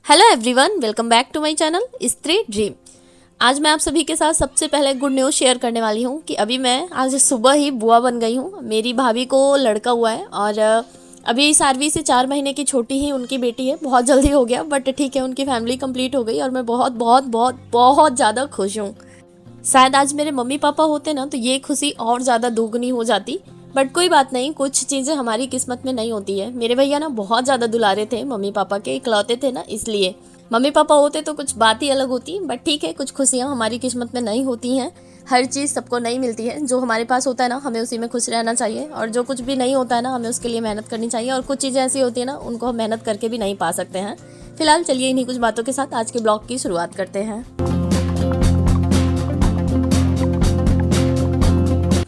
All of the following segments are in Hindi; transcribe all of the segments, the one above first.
Hello everyone, welcome back to my channel Stree dream. आज मैं आप सभी के साथ सबसे पहले गुड न्यूज़ शेयर करने वाली हूँ कि अभी मैं आज सुबह ही बुआ बन गई हूँ। मेरी भाभी को लड़का हुआ है और अभी सारवी से 4 महीने की छोटी ही उनकी बेटी है। बहुत जल्दी हो गया बट ठीक है, उनकी फैमिली कंप्लीट हो गई और मैं बहुत बहुत बहुत बहुत ज़्यादा खुश हूँ। शायद आज मेरे मम्मी पापा होते ना तो ये खुशी और ज़्यादा दोगुनी हो जाती, बट कोई बात नहीं, कुछ चीज़ें हमारी किस्मत में नहीं होती है। मेरे भैया ना बहुत ज़्यादा दुलारे थे, मम्मी पापा के इकलौते थे ना, इसलिए मम्मी पापा होते तो कुछ बात ही अलग होती। बट ठीक है, कुछ खुशियाँ हमारी किस्मत में नहीं होती हैं। हर चीज़ सबको नहीं मिलती है। जो हमारे पास होता है ना, हमें उसी में खुश रहना चाहिए, और जो कुछ भी नहीं होता है ना, हमें उसके लिए मेहनत करनी चाहिए। और कुछ चीज़ें ऐसी होती है ना, उनको हम मेहनत करके भी नहीं पा सकते हैं। फिलहाल चलिए इन्हीं कुछ बातों के साथ आज के ब्लॉग की शुरुआत करते हैं।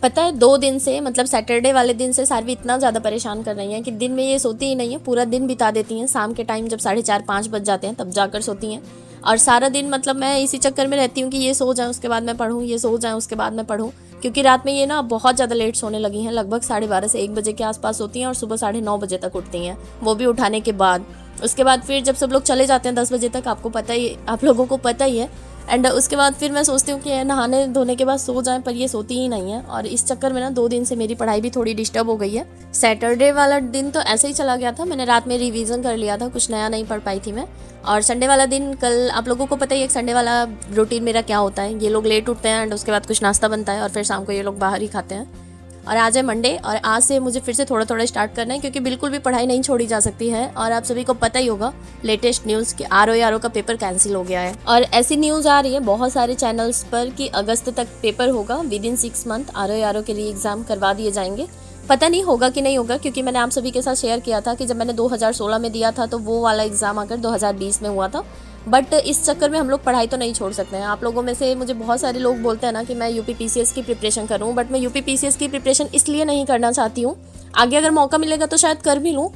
पता है 2 दिन से, मतलब सैटरडे वाले दिन से सारवी इतना ज़्यादा परेशान कर रही हैं कि दिन में ये सोती ही नहीं है। पूरा दिन बिता देती हैं, शाम के टाइम जब 4:30-5 बज जाते हैं तब जाकर सोती हैं। और सारा दिन मतलब मैं इसी चक्कर में रहती हूँ कि ये सो जाए उसके बाद मैं पढूँ, ये सो जाए उसके बाद मैं पढूँ। क्योंकि रात में ये ना बहुत ज़्यादा लेट सोने लगी हैं, लगभग 12:30 से 1 बजे के आसपास सोती हैं और सुबह 9:30 बजे तक उठती हैं, वो भी उठाने के बाद। उसके बाद फिर जब सब लोग चले जाते हैं 10 बजे तक, आपको पता ही, आप लोगों को पता ही है। एंड उसके बाद फिर मैं सोचती हूँ कि नहाने धोने के बाद सो जाएं, पर ये सोती ही नहीं है। और इस चक्कर में ना 2 दिन से मेरी पढ़ाई भी थोड़ी डिस्टर्ब हो गई है। सैटरडे वाला दिन तो ऐसे ही चला गया था, मैंने रात में रिवीजन कर लिया था, कुछ नया नहीं पढ़ पाई थी मैं। और संडे वाला दिन, कल आप लोगों को पता ही है संडे वाला रूटीन मेरा क्या होता है। ये लोग लेट उठते हैं एंड उसके बाद कुछ नाश्ता बनता है और फिर शाम को ये लोग बाहर ही खाते हैं। और आज है मंडे और आज से मुझे फिर से थोड़ा थोड़ा स्टार्ट करना है, क्योंकि बिल्कुल भी पढ़ाई नहीं छोड़ी जा सकती है। और आप सभी को पता ही होगा लेटेस्ट न्यूज़ कि आरओ का पेपर कैंसिल हो गया है। और ऐसी न्यूज़ आ रही है बहुत सारे चैनल्स पर कि अगस्त तक पेपर होगा, विद इन 6 मंथ आरओ के री एग्ज़ाम करवा दिए जाएंगे। पता नहीं होगा कि नहीं होगा, क्योंकि मैंने आप सभी के साथ शेयर किया था कि जब मैंने 2016 में दिया था तो वो वाला एग्ज़ाम आकर 2020 में हुआ था। बट इस चक्कर में हम लोग पढ़ाई तो नहीं छोड़ सकते हैं। आप लोगों में से मुझे बहुत सारे लोग बोलते हैं ना कि मैं यूपी पीसीएस की प्रिपरेशन करूं, बट मैं यूपी पीसीएस की प्रिपरेशन इसलिए नहीं करना चाहती हूं। आगे अगर मौका मिलेगा तो शायद कर भी लूं,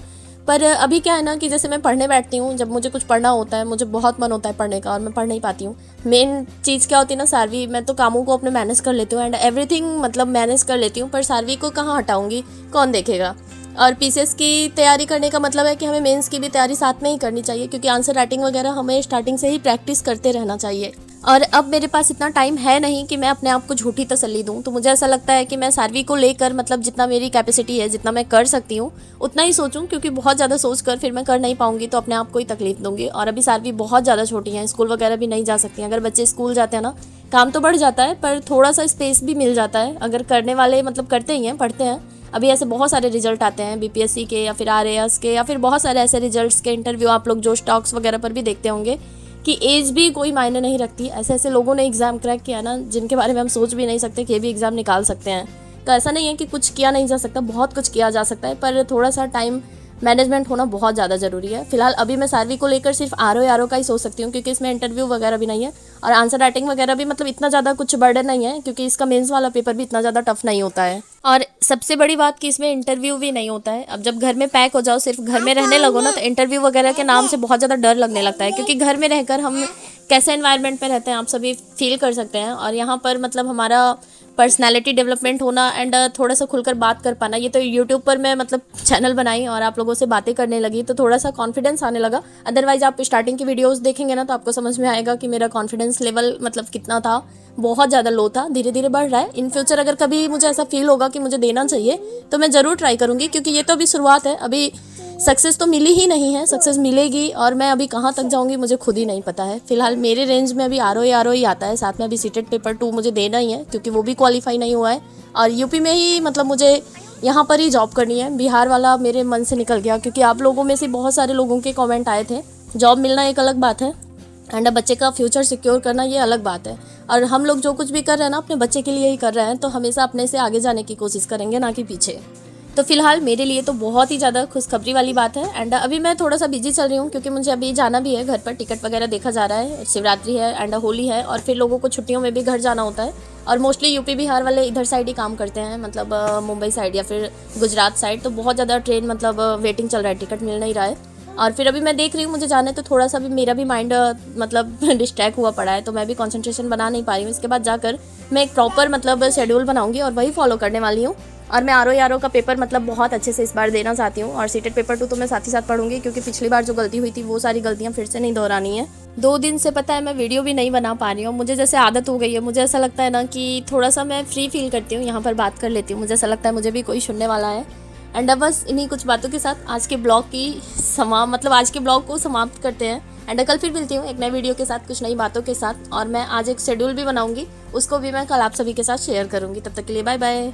पर अभी क्या है ना कि जैसे मैं पढ़ने बैठती हूँ, जब मुझे कुछ पढ़ना होता है, मुझे बहुत मन होता है पढ़ने का और मैं पढ़ नहीं पाती हूँ। मेन चीज़ क्या होती है ना सारवी, मैं तो कामों को अपने मैनेज कर लेती हूँ एंड एवरीथिंग मतलब मैनेज कर लेती हूँ, पर सारवी को कहाँ हटाऊँगी, कौन देखेगा। और पीसीएस की तैयारी करने का मतलब है कि हमें मेंस की भी तैयारी साथ में ही करनी चाहिए, क्योंकि आंसर राइटिंग वगैरह हमें स्टार्टिंग से ही प्रैक्टिस करते रहना चाहिए। और अब मेरे पास इतना टाइम है नहीं कि मैं अपने आप को झूठी तसल्ली दूं, तो मुझे ऐसा लगता है कि मैं सारवी को लेकर मतलब जितना मेरी कैपेसिटी है, जितना मैं कर सकती हूँ उतना ही सोचूं, क्योंकि बहुत ज़्यादा सोच कर फिर मैं कर नहीं पाऊंगी तो अपने आप को ही तकलीफ दूंगी। और अभी सारवी बहुत ज़्यादा छोटी है, स्कूल वगैरह भी नहीं जा सकती हैं। अगर बच्चे स्कूल जाते हैं ना, काम तो बढ़ जाता है पर थोड़ा सा स्पेस भी मिल जाता है। अगर करने वाले मतलब करते ही हैं, पढ़ते हैं। अभी ऐसे बहुत सारे रिजल्ट आते हैं बीपीएससी के या फिर आरएएस के, या फिर बहुत सारे ऐसे रिजल्ट्स के इंटरव्यू आप लोग जो स्टॉक्स वगैरह पर भी देखते होंगे कि एज भी कोई मायने नहीं रखती। ऐसे ऐसे लोगों ने एग्ज़ाम क्रैक किया ना, जिनके बारे में हम सोच भी नहीं सकते कि ये भी एग्ज़ाम निकाल सकते हैं। तो ऐसा नहीं है कि कुछ किया नहीं जा सकता, बहुत कुछ किया जा सकता है, पर थोड़ा सा टाइम मैनेजमेंट होना बहुत ज़्यादा ज़रूरी है। फिलहाल अभी मैं सारवी को लेकर सिर्फ आरओ का ही सोच सकती हूँ, क्योंकि इसमें इंटरव्यू वगैरह भी नहीं है और आंसर राइटिंग वगैरह भी मतलब इतना ज़्यादा कुछ बर्डन नहीं है, क्योंकि इसका मेंस वाला पेपर भी इतना ज़्यादा टफ नहीं होता है। और सबसे बड़ी बात कि इसमें इंटरव्यू भी नहीं होता है। अब जब घर में पैक हो जाओ, सिर्फ घर में रहने लगो ना, तो इंटरव्यू वगैरह के नाम से बहुत ज़्यादा डर लगने लगता है, क्योंकि घर में रहकर हम कैसे एनवायरनमेंट में रहते हैं आप सभी फील कर सकते हैं। और यहाँ पर मतलब हमारा पर्सनैलिटी डेवलपमेंट होना एंड थोड़ा सा खुलकर बात कर पाना, ये तो यूट्यूब पर मैं मतलब चैनल बनाई और आप लोगों से बातें करने लगी तो थोड़ा सा कॉन्फिडेंस आने लगा। अदरवाइज आप स्टार्टिंग की वीडियोस देखेंगे ना तो आपको समझ में आएगा कि मेरा कॉन्फिडेंस लेवल मतलब कितना था, बहुत ज़्यादा लो था, धीरे धीरे बढ़ रहा है। इन फ्यूचर अगर कभी मुझे ऐसा फील होगा कि मुझे देना चाहिए तो मैं ज़रूर ट्राई करूँगी, क्योंकि ये तो अभी शुरुआत है, अभी सक्सेस तो मिली ही नहीं है। सक्सेस मिलेगी और मैं अभी कहाँ तक जाऊँगी मुझे खुद ही नहीं पता है। फिलहाल मेरे रेंज में अभी आरओ ही आता है, साथ में अभी सीटेट पेपर 2 मुझे देना ही है, क्योंकि वो भी क्वालिफाई नहीं हुआ है। और यूपी में ही मतलब मुझे यहाँ पर ही जॉब करनी है। बिहार वाला मेरे मन से निकल गया, क्योंकि आप लोगों में से बहुत सारे लोगों के कमेंट आए थे। जॉब मिलना एक अलग बात है एंड बच्चे का फ्यूचर सिक्योर करना ये अलग बात है। और हम लोग जो कुछ भी कर रहे हैं ना अपने बच्चे के लिए ही कर रहे हैं, तो हमेशा अपने से आगे जाने की कोशिश करेंगे, ना कि पीछे। तो फिलहाल मेरे लिए तो बहुत ही ज़्यादा खुशखबरी वाली बात है। एंड अभी मैं थोड़ा सा बिजी चल रही हूँ, क्योंकि मुझे अभी जाना भी है घर पर, टिकट वगैरह देखा जा रहा है। शिवरात्रि है एंड होली है और फिर लोगों को छुट्टियों में भी घर जाना होता है। और मोस्टली यूपी बिहार वाले इधर साइड ही काम करते हैं, मतलब मुंबई साइड या फिर गुजरात साइड। तो बहुत ज़्यादा ट्रेन मतलब वेटिंग चल रहा है, टिकट मिल नहीं रहा है। और फिर अभी मैं देख रही हूँ मुझे जाना है, तो थोड़ा सा भी मेरा भी माइंड मतलब डिस्ट्रैक्ट हुआ पड़ा है, तो मैं भी कंसंट्रेशन बना नहीं पा रही हूँ। इसके बाद जाकर मैं एक प्रॉपर मतलब शेड्यूल बनाऊंगी और वही फॉलो करने वाली हूँ। और मैं आर का पेपर मतलब बहुत अच्छे से इस बार देना चाहती हूँ। और सीटेट पेपर 2 तो मैं साथ ही साथ पढ़ूंगी, क्योंकि पिछली बार जो गलती हुई थी वो सारी गलतियाँ फिर से नहीं दोहरानी है। 2 दिन से पता है मैं वीडियो भी नहीं बना पा रही हूँ। मुझे जैसे आदत हो गई है, मुझे ऐसा लगता है ना कि थोड़ा सा मैं फ्री फील करती हूँ, यहाँ पर बात कर लेती हूँ, मुझे ऐसा लगता है मुझे भी कोई सुनने वाला है। एंड अब बस इन्हीं कुछ बातों के साथ आज के ब्लॉग आज के ब्लॉग को समाप्त करते हैं। एंड कल फिर मिलती हूँ एक नए वीडियो के साथ, कुछ नई बातों के साथ। और मैं आज एक शेड्यूल भी बनाऊंगी, उसको भी मैं कल आप सभी के साथ शेयर करूंगी। तब तक के लिए बाय बाय।